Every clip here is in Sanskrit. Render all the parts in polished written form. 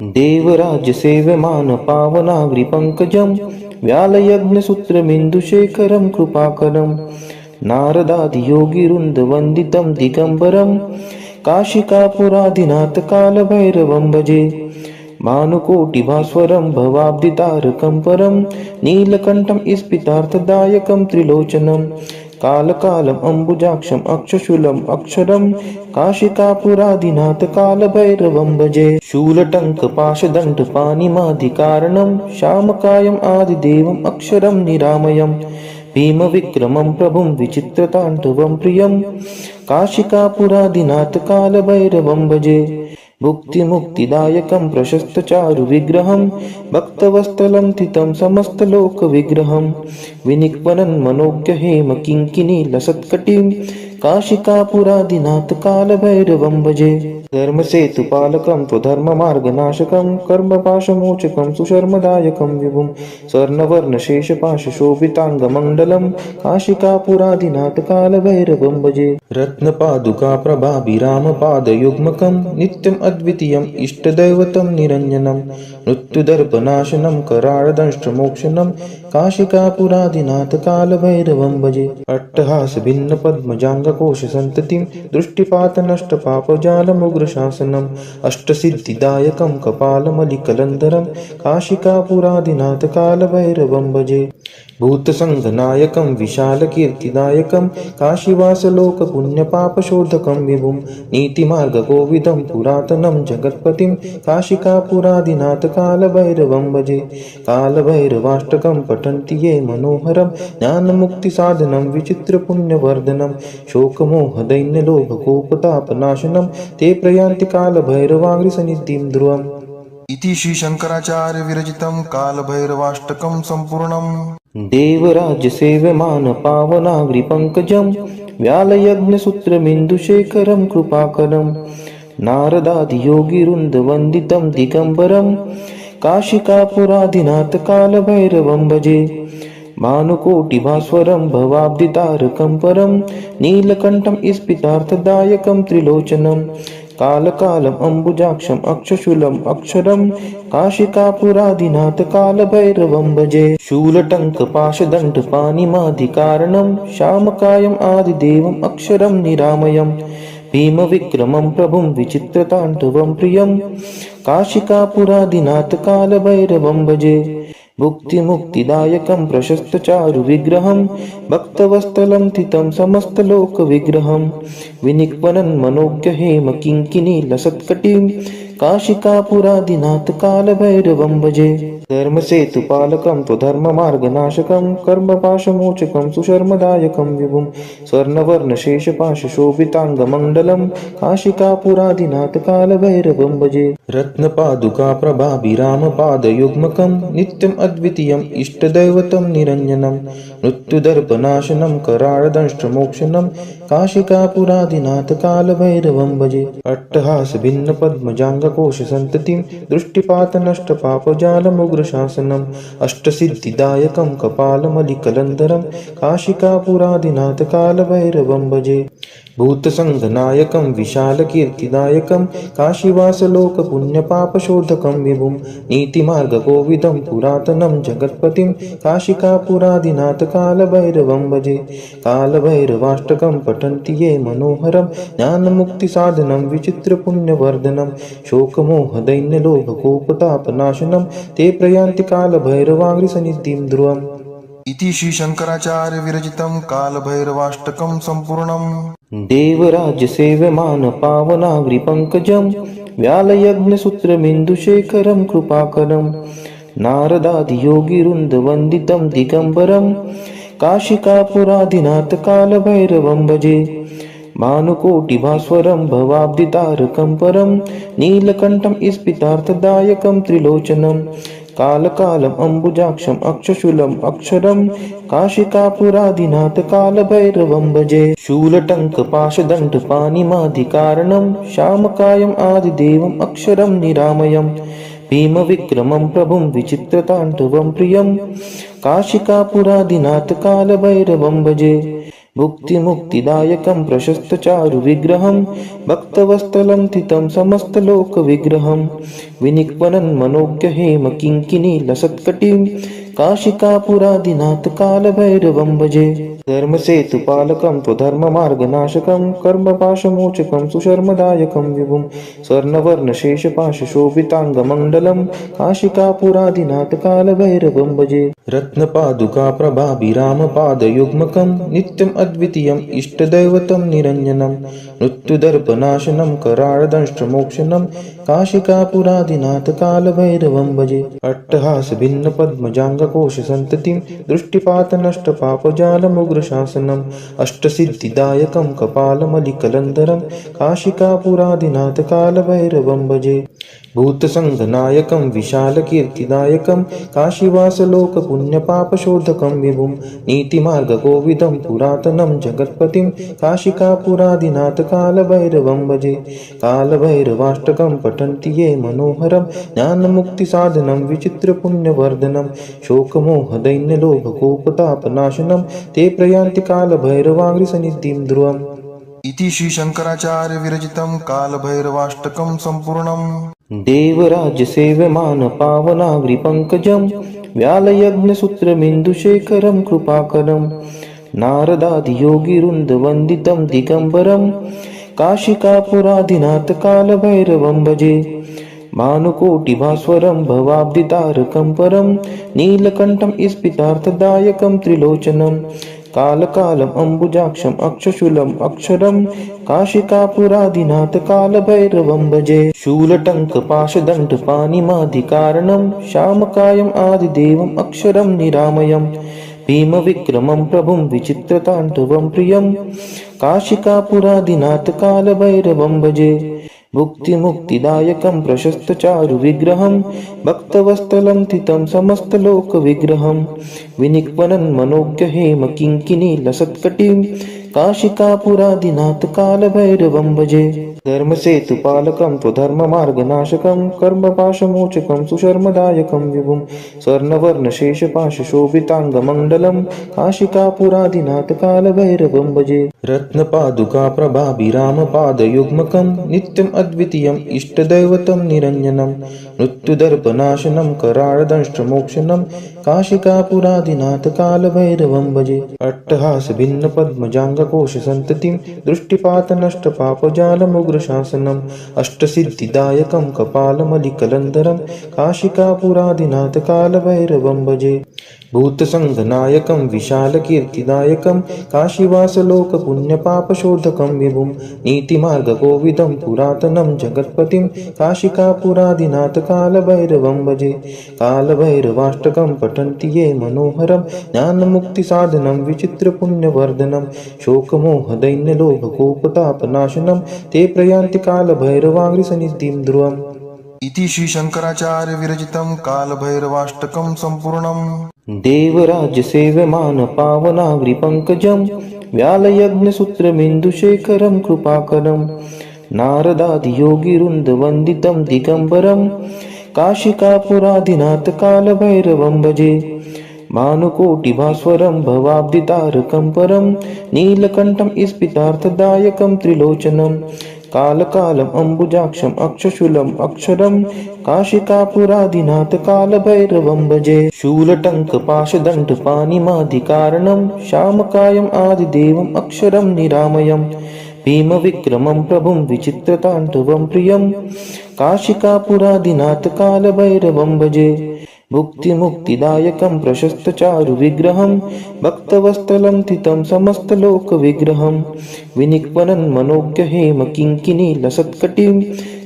देवराज्यसेव्यमान पावनाग्रिपङ्कजं व्यालयज्ञसूत्रमिन्दुशेखरं कृपाकरं नारदादियोगिवृन्दवन्दितं दिगम्बरं काशिकापुरादिनाथकालभैरवं भजे। भानुकोटिभास्वरं भवाब्दितारकं परं नीलकण्ठं स्फितार्थदायकं त्रिलोचनं कालकालम् अम्बुजाक्षम् अक्षशूलम् अक्षरं काशिकापुरादिनाथ कालभैरवं भजे। शूलटङ्कपाशदण्डपाणिमादिकारणं श्यामकायम् आदिदेवम् अक्षरं निरामयम् भीमविक्रमं प्रभुं विचित्रताण्डवं प्रियं काशिकापुरादिनाथ कालभैरवं भजे। भुक्तिमुक्तिदायकं प्रशस्तचारुविग्रहं भक्तवत्सलं तितं समस्तलोकविग्रहं विनिक्वनं मनोज्ञहेम किङ्किणीलसत्कटिं काशिकापुरादिनाथ कालभैरवं भजे। धर्मसेतुपालकं त्वधर्ममार्गनाशकं कर्मपाशमोचकं सुशर्मदायकं विभुं स्वर्णवर्णशेषपाशशोभिताङ्गमण्डलं काशिकापुरादिनाथ कालभैरवं भजे। रत्नपादुकाप्रभाभिरामपादयुग्मकं नित्यम् अद्वितीयम् इष्टदैवतं निरञ्जनं मृत्युदर्पनाशनं कराळदंष्ट्रमोक्षणं काशिकापुरादिनाथ कालभैरवं भजे। अट्टहासभिन्नपद्मजाङ्गकोशसन्ततिं दृष्टिपातनष्टपापजालमुग्रशासनम् अष्टसिद्धिदायकं कपालमलिकलन्धरं काशिकापुरादिनाथ कालभैरवं भजे। भूतसङ्घनायकं विशालकीर्तिदायकं काशीवासलोकपुण्यपापशोधकं विभुं नीतिमार्गकोविदं पुरातनं जगत्पतिं काशिकापुरादिनाथ कालभैरवं भजे। कालभैरवाष्टकं पठन्ति ये मनोहरं ज्ञानमुक्तिसाधनं विचित्रपुण्यवर्धनं शोकमोहदैन्यलोभकोपतापनाशनं ते प्रयान्ति कालभैरवाङ्घ्रिसन्निधिं ध्रुवम्। इति श्री शंकराचार्य विरचितं कालभैरवाष्टकं सम्पूर्णम्। देवराज्यसेव्यमान पावनाग्रिपङ्कजं व्यालयज्ञसूत्रमिन्दुशेखरं कृपाकरं नारदादियोगिवृन्दवन्दितं दिगम्बरं काशिकापुरादिनाथ कालभैरवं भजे। भानुकोटिभास्वरं भवाब्दितारकं परं नीलकण्ठं स्फितार्थदायकं त्रिलोचनं कालकालम् अम्बुजाक्षम् अक्षशूलम् अक्षरं काशिकापुरादिनाथ कालभैरवं भजे। शूलटङ्कपाशदण्डपाणिमादिकारणं श्यामकायम् आदिदेवम् अक्षरं निरामयम् भीमविक्रमं प्रभुं विचित्रताण्डवं प्रियं काशिकापुरादिनाथ कालभैरवं भजे। भुक्तिमुक्तिदायकं प्रशस्तचारुविग्रहं भक्तवत्सलं तितं समस्तलोकविग्रहं विनिक्वनं मनोज्ञहेम किङ्किणीलसत्कटिं काशिकापुरादिनाथ कालभैरवं भजे। धर्मसेतुपालकं त्वधर्ममार्गनाशकं कर्मपाशमोचकं सुशर्मदायकं विभुं स्वर्णवर्णशेषपाशशोभिताङ्गमण्डलं काशिकापुरादिनाथ कालभैरवं भजे। रत्नपादुकाप्रभाभिरामपादयुग्मकं नित्यम् अद्वितीयम् इष्टदैवतं निरञ्जनं मृत्युदर्पनाशनं कराळदंष्ट्रमोक्षणं काशिकापुरादिनाथ कालभैरवं भजे। अट्टहासभिन्नपद्मजाङ्गकोशसन्ततिं दृष्टिपातनष्टपापजालमुग्रशासनम् अष्टसिद्धिदायकं कपालमलिकलन्धरं काशिकापुरादिनाथ कालभैरवं भजे। भूतसङ्घनायकं विशालकीर्तिदायकं काशीवासलोकपुण्यपापशोधकं विभुं नीतिमार्गकोविदं पुरातनं जगत्पतिं काशिकापुरादिनाथ कालभैरवं भजे। कालभैरवाष्टकं पठन्ति ये मनोहरं ज्ञानमुक्तिसाधनं विचित्रपुण्यवर्धनं शोकमोहदैन्यलोभकोपतापनाशनं ते प्रयान्ति कालभैरवाङ्घ्रिसन्निधिं ध्रुवम्। इति श्री शंकराचार्य विरचितं कालभैरवाष्टकं सम्पूर्णम्। देवराज्यसेव्यमान पावनाग्रिपङ्कजं व्यालयज्ञसूत्रमिन्दुशेखरं कृपाकरं नारदादियोगिवृन्दवन्दितं दिगम्बरं काशिकापुरादिनाथ कालभैरवं भजे। भानुकोटिभास्वरं भवाब्दितारकं परं नीलकण्ठं स्फितार्थदायकं त्रिलोचनं कालकालम् अम्बुजाक्षम् अक्षशूलम् अक्षरं काशिकापुरादिनाथ कालभैरवं भजे। शूलटङ्कपाशदण्डपाणिमादिकारणं श्यामकायम् आदिदेवम् अक्षरं निरामयम् भीमविक्रमं प्रभुं विचित्रताण्डवं प्रियं काशिकापुरादिनाथ कालभैरवं भजे। भुक्तिमुक्तिदायकं प्रशस्तचारुविग्रहं भक्तवत्सलं स्थितं समस्तलोकविग्रहं विनिक्वनं मनोज्ञहेम किङ्किणीलसत्कटिं काशिकापुरादिनाथ कालभैरवं भजे। धर्मसेतुपालकं त्वधर्ममार्गनाशकं कर्मपाशमोचकं सुशर्मदायकं विभुं स्वर्णवर्णशेषपाशशोभिताङ्गमण्डलं काशिकापुरादिनाथ कालभैरवं भजे। रत्नपादुकाप्रभाभिरामपादयुग्मकं नित्यम् अद्वितीयम् इष्टदैवतं निरञ्जनं मृत्युदर्पनाशनं कराळदंष्ट्रमोक्षणं काशिकापुरादिनाथ कालभैरवं भजे। अट्टहासभिन्नपद्मजाङ्गकोशसन्ततिं दृष्टिपातनष्टपापजालमुग्रशासनम् अष्टसिद्धिदायकं कपालमलिकलन्धरं काशिकापुरादिनाथ कालभैरवं भजे। भूतसङ्घनायकं विशालकीर्तिदायकं काशीवासलोकपुण्यपापशोधकं विभुं नीतिमार्गकोविदं पुरातनं जगत्पतिं काशिकापुरादिनाथ कालभैरवं भजे। कालभैरवाष्टकं पठन्ति ये मनोहरं ज्ञानमुक्तिसाधनं विचित्रपुण्यवर्धनं शोकमोहदैन्यलोभकोपतापनाशनं ते प्रयान्ति कालभैरवाङ्घ्रिसन्निधिं ध्रुवम्। इति श्रीशङ्कराचार्य विरचितं कालभैरवाष्टकं सम्पूर्णम्। देवराजसेव्यमान पावनाग्रिपङ्कजं व्यालयज्ञसूत्रमिन्दुशेखरं कृपाकरं नारदादियोगिवृन्दवन्दितं दिगम्बरं काशिकापुरादिनाथ कालभैरवं भजे। भानुकोटिभास्वरं भवाब्धितारकं परं नीलकण्ठं स्फितार्थदायकं त्रिलोचनं कालकालम् अम्बुजाक्षम् अक्षशूलम् अक्षरं काशिकापुरादिनाथ कालभैरवं भजे। शूलटङ्कपाशदण्डपाणिमादिकारणं श्यामकायम् आदिदेवम् अक्षरं निरामयम् भीमविक्रमं प्रभुं विचित्रताण्डवं प्रियं काशिकापुरादिनाथ कालभैरवं भजे। भुक्तिमुक्तिदायकं प्रशस्तचारुविग्रहं भक्तवत्सलं स्थितं समस्तलोकविग्रहं विनिक्वनं मनोज्ञहेम किङ्किणीलसत्कटिं काशिकापुरादिनाथ कालभैरवं भजे। धर्मसेतुपालकं त्वधर्ममार्गनाशकं कर्मपाशमोचकं सुशर्मदायकं विभुं स्वर्णवर्णशेषपाशशोभिताङ्गमण्डलं काशिकापुरादिनाथ कालभैरवं भजे। रत्नपादुकाप्रभाभिरामपादयुग्मकं नित्यम् अद्वितीयम् इष्टदैवतं निरञ्जनं मृत्युदर्पनाशनं कराळदंष्ट्रमोक्षणं काशिकापुरादिनाथ कालभैरवं भजे। अट्टहासभिन्नपद्मजाङ्गकोशसन्ततिं दृष्टिपातनष्टपापजालमुग्रशासनम् अष्टसिद्धिदायकं कपालमलिकलन्धरं काशिकापुरादिनाथ कालभैरवं भजे। भूतसङ्घनायकं विशालकीर्तिदायकं काशीवासलोकपुण्यपापशोधकं विभुं नीतिमार्गकोविदं पुरातनं जगत्पतिं काशिकापुरादिनाथ कालभैरवं भजे। कालभैरवाष्टकं पठन्ति ये मनोहरं ज्ञानमुक्तिसाधनं विचित्रपुण्यवर्धनं शोकमोहदैन्यलोभकोपतापनाशनं ते प्रयान्ति कालभैरवाङ्घ्रिसन्निधिं ध्रुवम्। इति श्रीशङ्कराचार्य विरचितं कालभैरवाष्टकं सम्पूर्णम्। देवराजसेव्यमान पावनाग्रिपङ्कजं व्यालयज्ञसूत्रमिन्दुशेखरं कृपाकरं नारदादियोगिवृन्दवन्दितं दिगम्बरं काशिकापुरादिनाथ कालभैरवं भजे। भानुकोटिभास्वरं भवाब्धितारकं परं नीलकण्ठं स्फितार्थदायकं त्रिलोचनं कालकालम् अम्बुजाक्षम् अक्षशूलम् अक्षरं काशिकापुरादिनाथ कालभैरवं भजे। शूलटङ्कपाशदण्डपाणिमादिकारणं श्यामकायम् आदिदेवम् अक्षरं निरामयम् भीमविक्रमं प्रभुं विचित्रताण्डवं प्रियं काशिकापुरादिनाथ कालभैरवं भजे। भुक्तिमुक्तिदायकं प्रशस्तचारुविग्रहं भक्तवत्सलं स्थितं समस्तलोकविग्रहं विनिक्वनं मनोज्ञहेम किङ्किणीलसत्कटिं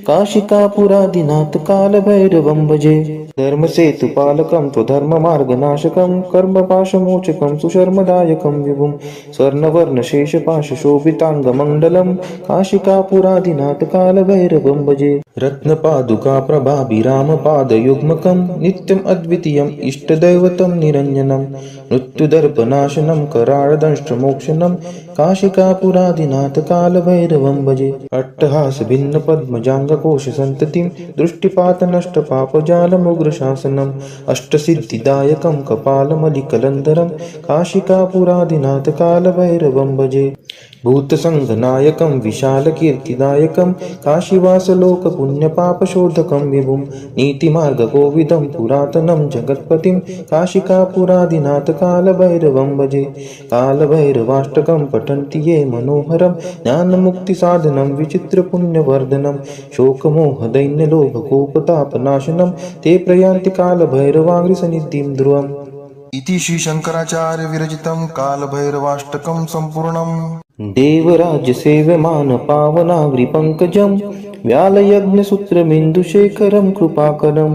काशिकापुरादिनाथ कालभैरवं भजे। धर्मसेतुपालकं त्वधर्ममार्गनाशकं कर्मपाशमोचकं सुशर्मदायकं विभुं स्वर्णवर्णशेषपाशशोभिताङ्गमण्डलं काशिकापुरादिनाथ कालभैरवं भजे। रत्नपादुकाप्रभाभिरामपादयुग्मकं नित्यम् अद्वितीयम् इष्टदैवतं निरञ्जनं मृत्युदर्पनाशनं कराळदंष्ट्रमोक्षणं काशिकापुरादिनाथ कालभैरवं भजे। अट्टहासभिन्नपद्मजाङ्गकोशसन्ततिं दृष्टिपातनष्टपापजालमुग्र जालमुग्रशासनम् अष्टसिद्धिदायकं कपालमलिकलन्धरं काशिकापुरादिनाथ कालभैरवं भजे। भूतसङ्घनायकं विशालकीर्तिदायकं काशीवासलोकपुण्यपापशोधकं विभुं नीतिमार्गकोविदं पुरातनं जगत्पतिं काशिकापुरादिनाथ कालभैरवं भजे। कालभैरवाष्टकं पठन्ति ये मनोहरं ज्ञानमुक्तिसाधनं विचित्रपुण्यवर्धनं शोकमोहदैन्यलोभकोपतापनाशनं ते प्रयान्ति कालभैरवाङ्घ्रिसन्निधिं ध्रुवम्। इति श्री शंकराचार्य विरचितं कालभैरवाष्टकं सम्पूर्णम्। देवराज्यसेव्यमान पावनाग्रिपङ्कजं व्यालयज्ञसूत्रमिन्दुशेखरं कृपाकरं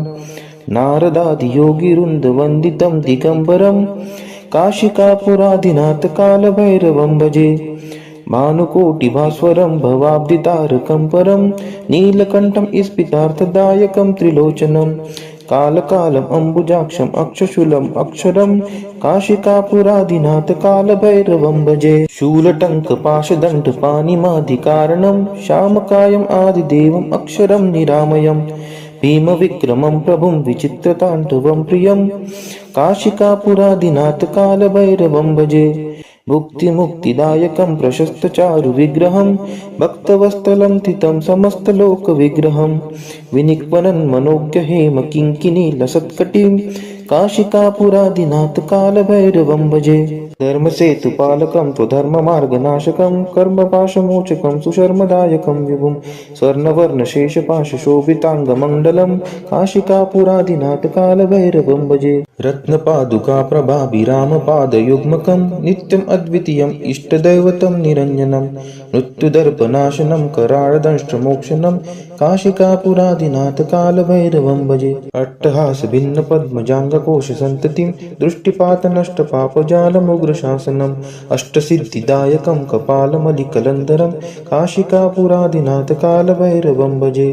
नारदादियोगिवृन्दवन्दितं दिगम्बरं काशिकापुरादिनाथ कालभैरवं भजे। भानुकोटिभास्वरं भवाब्धितारकं परं नीलकण्ठं स्फितार्थदायकं त्रिलोचनं कालकालम् अम्बुजाक्षम् अक्षशूलम् अक्षरं काशिकापुरादिनाथ कालभैरवं भजे। शूलटङ्कपाशदण्डपाणिमादिकारणं श्यामकायम् आदिदेवम् अक्षरं निरामयं भीमविक्रमं प्रभुं विचित्रताण्डवं प्रियं काशिकापुरादिनाथ कालभैरवं भजे। भुक्तिमुक्तिदायकं प्रशस्तचारुविग्रहं भक्तवत्सलं स्थितं समस्तलोकविग्रहं विनिक्वनं मनोज्ञहेम किङ्किणीलसत्कटिं काशिकापुरादिनाथ कालभैरवं भजे। धर्मसेतुपालकं त्वधर्ममार्गनाशकं कर्मपाशमोचकं सुशर्मदायकं विभुं स्वर्णवर्णशेषपाशशोभिताङ्गमण्डलं काशिकापुरादिनाथ कालभैरवं भजे। रत्नपादुकाप्रभाभिरामपादयुग्मकं नित्यम् अद्वितीयम् इष्टदैवतं निरञ्जनं मृत्युदर्पनाशनं कराळदंष्ट्रमोक्षणं काशिकापुरादिनाथ कालभैरवं भजे। अट्टहासभिन्नपद्मजाङ्गकोशसन्ततिं दृष्टिपातनष्टपापजालमुग्रशासनम् अष्टसिद्धिदायकं कपालमलिकलन्धरं काशिकापुरादिनाथ कालभैरवं भजे।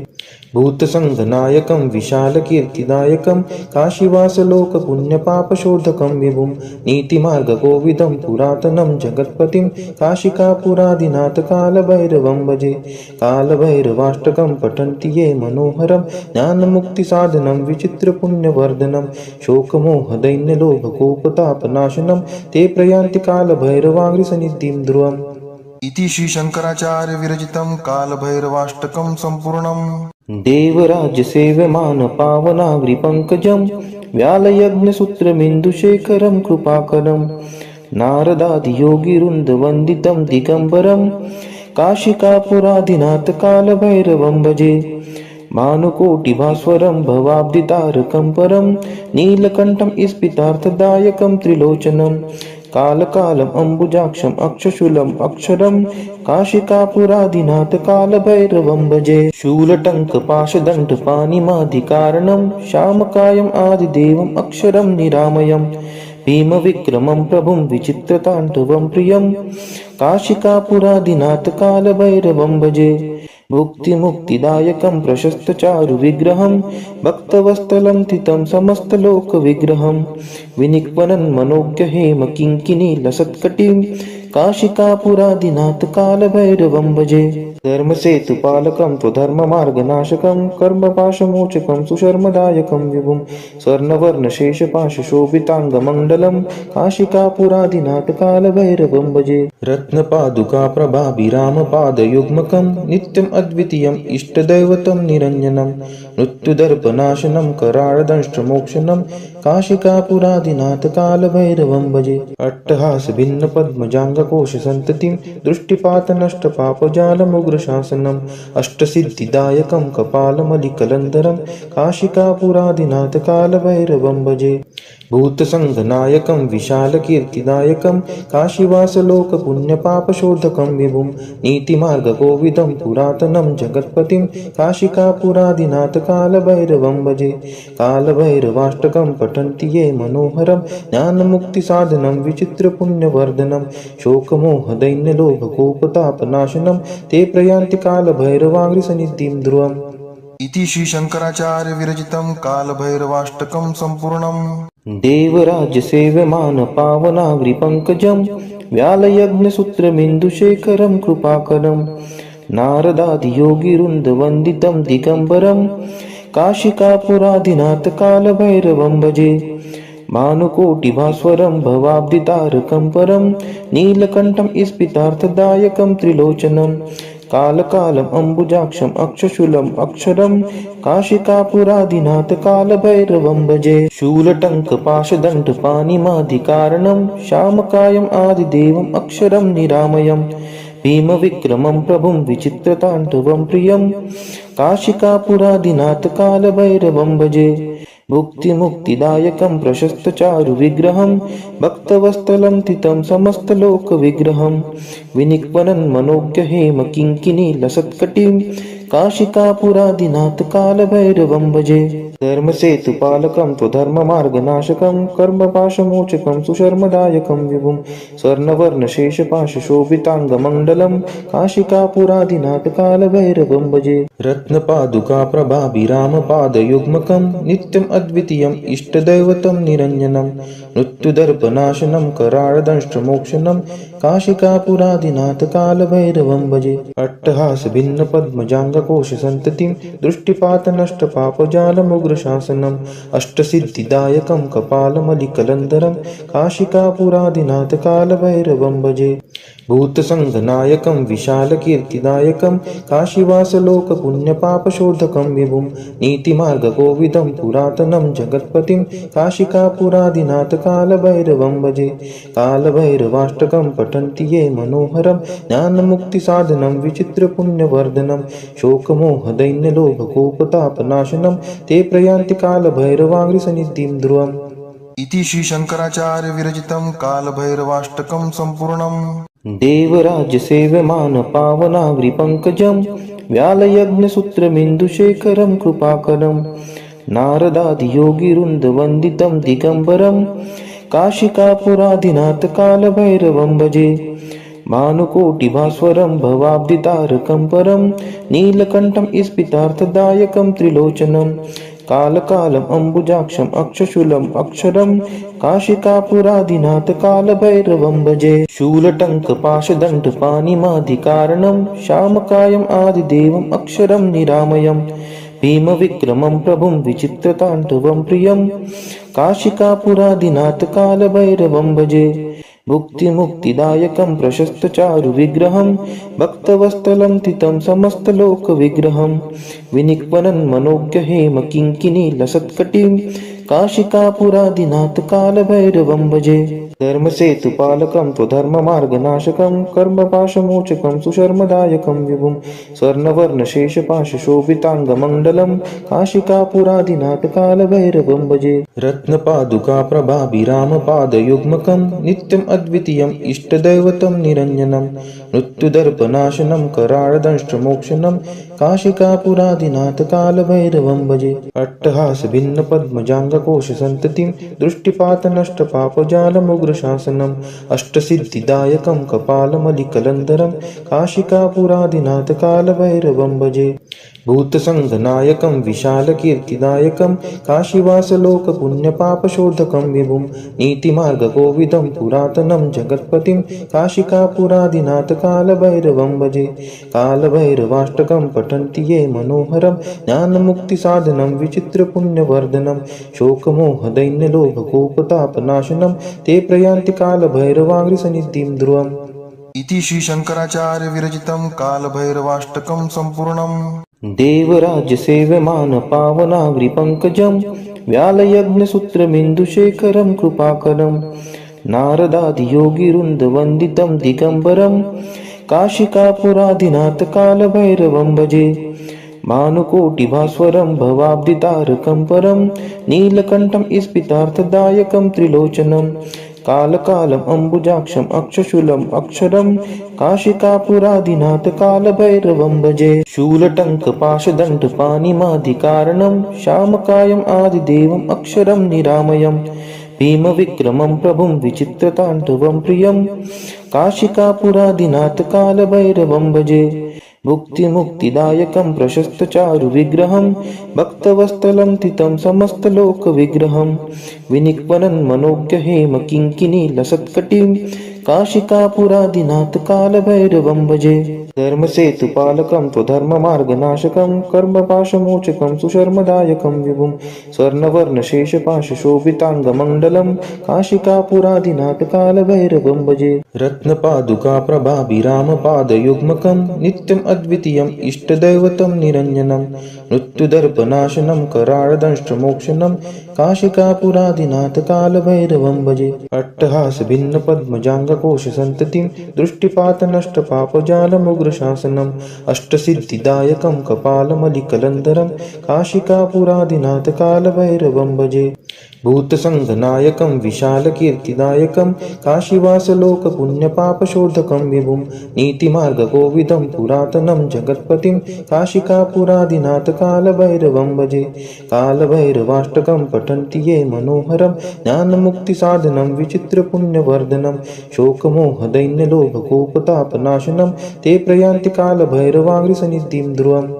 भूतसङ्घनायकं विशालकीर्तिदायकं काशीवासलोकपुण्यपापशोधकं विभुं नीतिमार्गकोविदं पुरातनं जगत्पतिं काशिकापुरादिनाथ कालभैरवं भजे। कालभैरवाष्टकं पठन्ति ये मनोहरं ज्ञानमुक्तिसाधनं विचित्रपुण्यवर्धनं शोकमोहदैन्यलोभकोपतापनाशनं ते प्रयान्ति कालभैरवाङ्घ्रिसन्निधिं ध्रुवम्। इति श्री शंकराचार्य विरचितं कालभैरवाष्टकं सम्पूर्णम्। देवराज्यसेव्यमान पावनाग्रिपङ्कजं व्यालयज्ञसूत्रमिन्दुशेखरं कृपाकरं नारदादियोगिवृन्दवन्दितं दिगम्बरं काशिकापुरादिनाथ कालभैरवं भजे। भानुकोटिभास्वरं भवाब्धितारकं परं नीलकण्ठं स्फितार्थदायकं त्रिलोचनं कालकालम् अम्बुजाक्षम् अक्षशूलम् अक्षरं काशिकापुरादिनाथ कालभैरवं भजे। शूलटङ्कपाशदण्डपाणिमादिकारणं श्यामकायम् आदिदेवम् अक्षरं निरामयं भीमविक्रमं प्रभुं विचित्रताण्डवं प्रियं काशिकापुरादिनाथ कालभैरवं भजे। भुक्तिमुक्तिदायकं प्रशस्तचारुविग्रहं भक्तवत्सलं स्थितं समस्तलोकविग्रहं विनिक्वनं मनोज्ञहेम किङ्किणीलसत्कटिं काशिकापुरादिनाथ कालभैरवं भजे। धर्मसेतुपालकं त्वधर्ममार्गनाशकं कर्मपाशमोचकं सुशर्मदायकं विभुं स्वर्णवर्णशेषपाशशोभिताङ्गमण्डलं काशिकापुरादिनाथ कालभैरवं भजे। रत्नपादुकाप्रभाभिरामपादयुग्मकं नित्यम् अद्वितीयम् इष्टदैवतं निरञ्जनं मृत्युदर्पनाशनं कराळदंष्ट्रमोक्षणं काशिकापुरादिनाथ कालभैरवं भजे। अट्टहासभिन्नपद्मजाङ्गकोशसन्ततिं दृष्टिपातनष्टपापजालमुग्रशासनम् अष्टसिद्धिदायकं कपालमलिकलन्धरं काशिकापुरादिनाथ कालभैरवं भजे। भूतसङ्घनायकं विशालकीर्तिदायकं काशीवासलोकपुण्यपापशोधकं विभुं नीतिमार्गकोविदं पुरातनं जगत्पतिं काशिकापुरादिनाथ कालभैरवं भजे। कालभैरवाष्टकं पठन्ति ये मनोहरं ज्ञानमुक्तिसाधनं विचित्रपुण्यवर्धनं शोकमोहदैन्यलोभकोपतापनाशनं ते प्रयान्ति कालभैरवाङ्घ्रिसन्निधिं ध्रुवम्। इति श्री शंकराचार्य विरचितं कालभैरवाष्टकं सम्पूर्णम्। देवराज्यसेव्यमान पावनाग्रिपङ्कजं व्यालयज्ञसूत्रमिन्दुशेखरं कृपाकरं नारदादियोगिवृन्दवन्दितं दिगम्बरं काशिकापुरादिनाथ कालभैरवं भजे भानुकोटिभास्वरं भवाब्धितारकं परं नीलकण्ठं स्फितार्थदायकं त्रिलोचनं कालकालम् अम्बुजाक्षम् अक्षशूलम् अक्षरं काशिकापुरादिनाथ कालभैरवं भजे शूलटङ्कपाशदण्डपाणिमादिकारणं श्यामकायम् आदिदेवम् अक्षरं निरामयम् भीमविक्रमं प्रभुं विचित्रताण्डवं प्रियं काशिकापुरादिनाथ कालभैरवं भजे भुक्तिमुक्तिदायकं प्रशस्तचारुविग्रहं भक्तवत्सलं तितं समस्तलोकविग्रहं विनिक्वनं मनोज्ञहेम किङ्किणी लसत्कटिं काशिकापुरादिनाथ कालभैरवं भजे धर्मसेतुपालकं त्वधर्ममार्गनाशकं कर्मपाशमोचकं सुशर्मदायकं विभुं स्वर्णवर्णशेषपाशशोभिताङ्गमण्डलं काशिकापुरादिनाथ कालभैरवं भजे रत्नपादुकाप्रभाभिरामपादयुग्मकं नित्यम् अद्वितीयम् इष्टदैवतं निरञ्जनं मृत्युदर्पनाशनं कराळदंष्ट्रमोक्षणं काशिकापुरादिनाथ कालभैरवं भजे अट्टहासभिन्नपद्मजाङ्गकोशसन्ततिं दृष्टिपातनष्टपापजालमुग्रशासनम् अष्टसिद्धिदायकं कपालमलिकलन्धरं काशिकापुरादिनाथ कालभैरवं भजे भूतसङ्घनायकं विशालकीर्तिदायकं काशीवासलोकपुण्यपापशोधकं विभुं नीतिमार्गकोविदं पुरातनं जगत्पतिं काशिकापुरादिनाथ कालभैरवं भजे कालभैरवाष्टकं पठन्ति ये मनोहरं ज्ञानमुक्तिसाधनं विचित्रपुण्यवर्धनं शोकमोहदैन्यलोभकोपतापनाशनं ते प्रयान्ति कालभैरवाङ्घ्रिसन्निधिं ध्रुवम् इति श्री शंकराचार्य विरचितं कालभैरवाष्टकं सम्पूर्णम् देवराज्यसेव्यमान पावनाग्रिपङ्कजं व्यालयज्ञसूत्रमिन्दुशेखरं कृपाकरं नारदादियोगिवृन्दवन्दितं दिगम्बरं काशिकापुरादिनाथ कालभैरवं भजे भानुकोटिभास्वरं भवाब्धितारकं परं नीलकण्ठं स्फितार्थदायकं त्रिलोचनं कालकालम् अम्बुजाक्षम् अक्षशूलम् अक्षरं काशिकापुरादिनाथ कालभैरवं भजे शूलटङ्कपाशदण्डपाणिमादिकारणं श्यामकायम् आदिदेवम् अक्षरं निरामयम् भीमविक्रमं प्रभुं विचित्रताण्डवं प्रियं काशिकापुरादिनाथ कालभैरवं भजे भुक्तिमुक्तिदायकं प्रशस्तचारुविग्रहं भक्तवत्सलं तितं समस्तलोकविग्रहं विनिक्वनं मनोज्ञहेम किङ्किणी लसत्कटिं काशिकापुरादिनाथ कालभैरवं भजे धर्मसेतुपालकं त्वधर्ममार्गनाशकं कर्मपाशमोचकं सुशर्मदायकं विभुं स्वर्णवर्णशेषपाशशोभिताङ्गमण्डलं काशिकापुरादिनाथ कालभैरवं भजे रत्नपादुकाप्रभाभिरामपादयुग्मकं नित्यम् अद्वितीयम् इष्टदैवतं निरञ्जनं मृत्युदर्पनाशनं कराळदंष्ट्रमोक्षणं काशिकापुरादिनाथ कालभैरवं भजे अट्टहासभिन्नपद्मजाङ्गकोशसन्ततिं दृष्टिपातनष्टपापजालमुग्रशासनम् अष्टसिद्धिदायकं कपालमलिकलन्धरं काशिकापुरादिनाथ कालभैरवं भजे भूतसङ्घनायकं विशालकीर्तिदायकं काशीवासलोकपुण्यपापशोधकं विभुं नीतिमार्गकोविदं पुरातनं जगत्पतिं काशिकापुरादिनाथ कालभैरवं भजे कालभैरवाष्टकं पठन्ति ये मनोहरं ज्ञानमुक्तिसाधनं विचित्रपुण्यवर्धनं शोकमोहदैन्यलोभकोपतापनाशनं ते प्रयान्ति कालभैरवाङ्घ्रिसन्निधिं ध्रुवम् इति श्री शंकराचार्य विरचितं कालभैरवाष्टकं सम्पूर्णम् देवराज्यसेव्यमान पावनाग्रिपङ्कजं व्यालयज्ञसूत्रमिन्दुशेखरं कृपाकरं नारदादियोगिवृन्दवन्दितं दिगम्बरं काशिकापुरादिनाथ कालभैरवं भजे भानुकोटिभास्वरं भवाब्धितारकं परं नीलकण्ठं स्फितार्थदायकं त्रिलोचनं कालकालम् अम्बुजाक्षम् अक्षशूलम् अक्षरं काशिकापुरादिनाथ कालभैरवं भजे शूलटङ्कपाशदण्डपाणिमादिकारणं श्यामकायम् आदिदेवम् अक्षरं निरामयम् भीमविक्रमं प्रभुं विचित्रताण्डवं प्रियं काशिकापुरादिनाथ कालभैरवं भजे भुक्तिमुक्तिदायकं प्रशस्तचारुविग्रहं भक्तवत्सलं तितं समस्तलोकविग्रहं विनिक्वनं मनोज्ञहेम किङ्किणी लसत्कटिं काशिकापुरादिनाथ कालभैरवं भजे धर्मसेतुपालकं त्वधर्ममार्गनाशकं कर्मपाशमोचकं सुशर्मदायकं विभुं स्वर्णवर्णशेषपाशशोभिताङ्गमण्डलं काशिकापुरादिनाथ कालभैरवं भजे रत्नपादुकाप्रभाभिरामपादयुग्मकं नित्यम् अद्वितीयम् इष्टदैवतं निरञ्जनं मृत्युदर्पनाशनं कराळदंष्ट्रमोक्षणं काशिकापुरादिनाथ कालभैरवं भजे अट्टहासभिन्नपद्मजाङ्गकोशसन्ततिं दृष्टिपातनष्टपापजालमुग्रशासनम् अष्टसिद्धिदायकं कपालमलिकलन्धरं काशिकापुरादिनाथ कालभैरवं भजे भूतसङ्घनायकं विशालकीर्तिदायकं काशीवासलोकपुण्यपापशोधकं विभुं नीतिमार्गकोविदं पुरातनं जगत्पतिं काशिकापुरादिनाथ कालभैरवं भजे कालभैरवाष्टकं पठन्ति ये मनोहरं ज्ञानमुक्तिसाधनं विचित्रपुण्यवर्धनं शोकमोहदैन्यलोभकोपतापनाशनं ते प्रयान्ति कालभैरवाग्रिसन्निधिं ध्रुवम्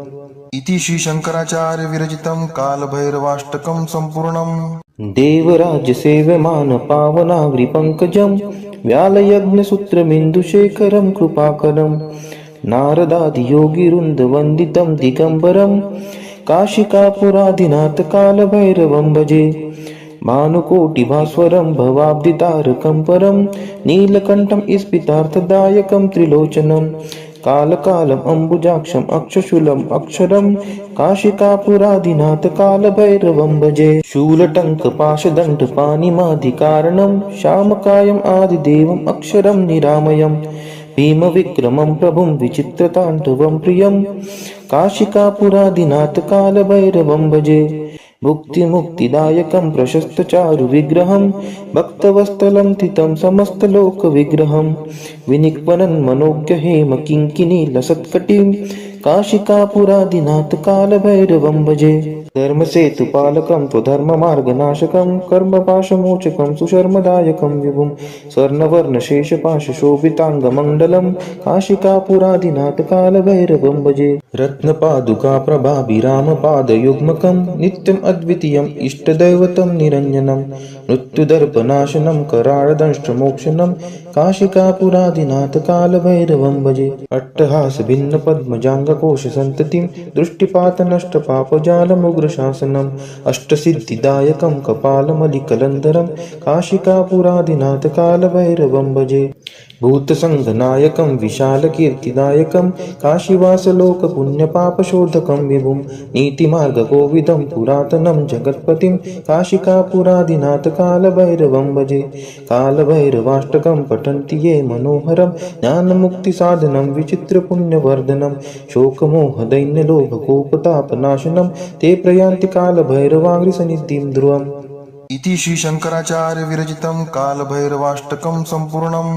इति श्रीशङ्कराचार्य विरचितं कालभैरवाष्टकं सम्पूर्णम् देवराजसेव्यमान पावनाग्रिपङ्कजं व्यालयज्ञसूत्रमिन्दुशेखरं कृपाकरं नारदादियोगिवृन्दवन्दितं दिगम्बरं काशिकापुरादिनाथ कालभैरवं भजे भानुकोटिभास्वरं भवाब्धितारकं परं नीलकण्ठं स्फितार्थदायकं त्रिलोचनं कालकालम् अम्बुजाक्षम् अक्षशूलम् अक्षरं काशिकापुरादिनाथ कालभैरवं भजे शूलटङ्कपाशदण्डपाणिमाधिकारणं श्यामकायम् आदिदेवम् अक्षरं निरामयम् भीमविक्रमं प्रभुं विचित्रताण्डवं प्रियं काशिकापुरादिनाथ कालभैरवं भजे भुक्तिमुक्तिदायकं प्रशस्तचारुविग्रहं भक्तवत्सलं स्थितं समस्तलोकविग्रहं विनिक्वनं मनोज्ञहेमकिङ्किणीलसत्कटिं काशिकापुरादिनाथ कालभैरवं भजे धर्मसेतुपालकं त्वधर्ममार्गनाशकं कर्मपाशमोचकं सुशर्मदायकं विभुं स्वर्णवर्णशेषपाशशोभिताङ्गमण्डलं काशिकापुरादिनाथ कालभैरवं भजे रत्नपादुकाप्रभाभिरामपादयुग्मकं नित्यम् अद्वितीयम् इष्टदैवतं निरञ्जनं मृत्युदर्पनाशनं कराळदंष्ट्रमोक्षणं काशिकापुरादिनाथ कालभैरवं भजे अट्टहासभिन्नपद्मजाङ्गकोशसन्ततिं दृष्टिपातनष्टपापजालमुग्रशासनम् अष्टसिद्धिदायकं कपालमलिकलन्धरं काशिकापुरादिनाथ कालभैरवं भजे भूतसङ्घनायकं विशालकीर्तिदायकं काशीवासलोकपुण्यपापशोधकं विभुं नीतिमार्गकोविदं पुरातनं जगत्पतिं काशिकापुरादिनाथ कालभैरवं भजे कालभैरवाष्टकं पठन्ति ये मनोहरं ज्ञानमुक्तिसाधनं विचित्रपुण्यवर्धनं शोकमोहदैन्यलोभकोपतापनाशनं ते प्रयान्ति कालभैरवाग्रिसन्निधिं ध्रुवम् इति श्रीशङ्कराचार्य विरचितं कालभैरवाष्टकं सम्पूर्णम्।